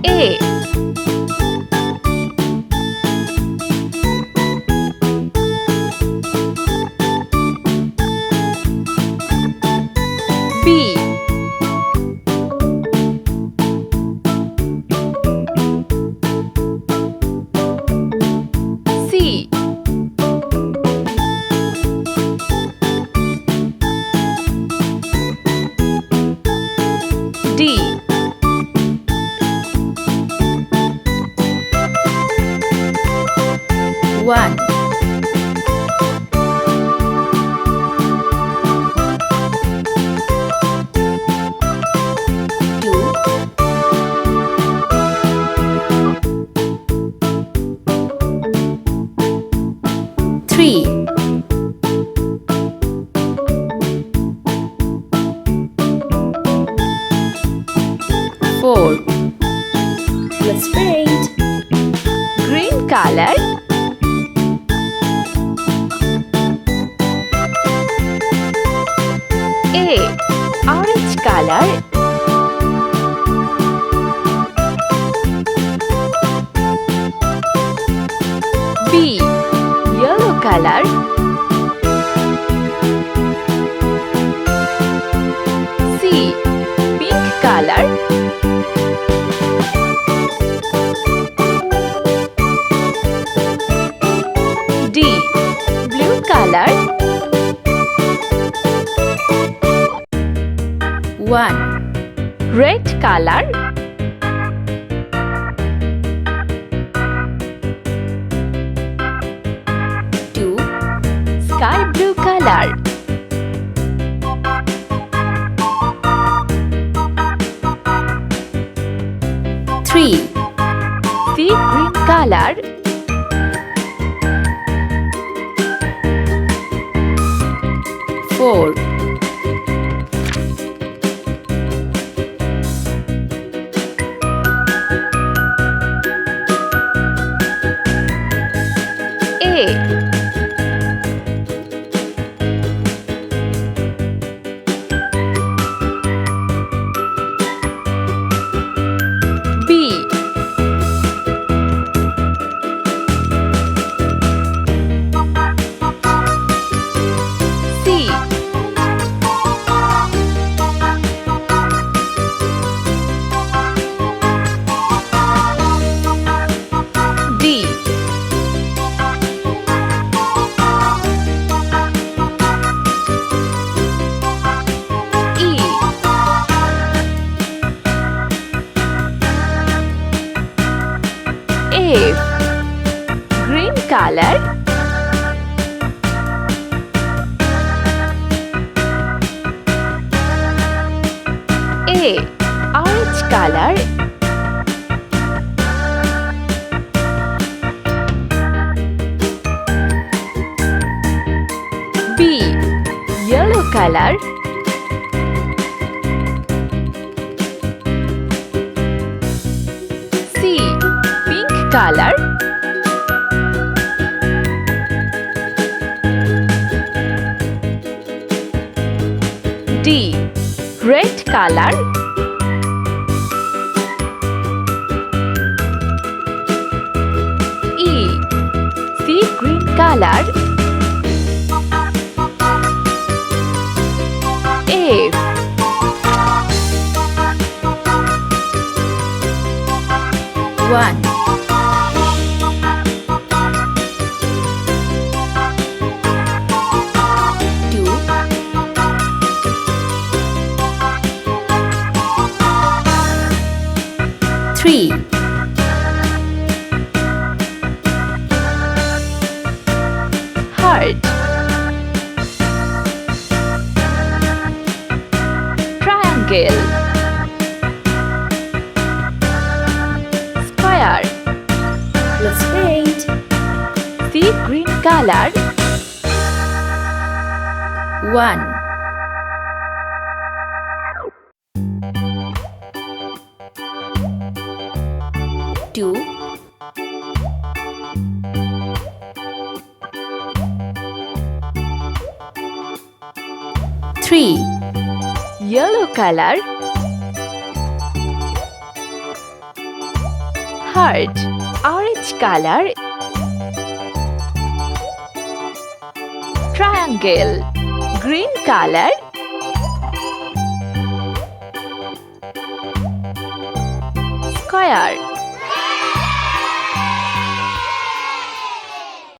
A. B. C. D. 1. 2. 3. 4. Let's paint. Green color. A. Orange color. B. Yellow color. C. Pink color. D. Blue color. 1. Red color. 2. Sky blue color. 3. Sea green color. 4. A. B. C. D. E. F. Green color. A. Orange color. B. Yellow color. C. Pink color. D. Red color. E. Sea green color. F. One. 2. 3. 'Heart'. Triangle. Square. Let's paint. Sea green color. 1. 2. 3. Yellow color. Heart. Orange color. Triangle. Green color. Square.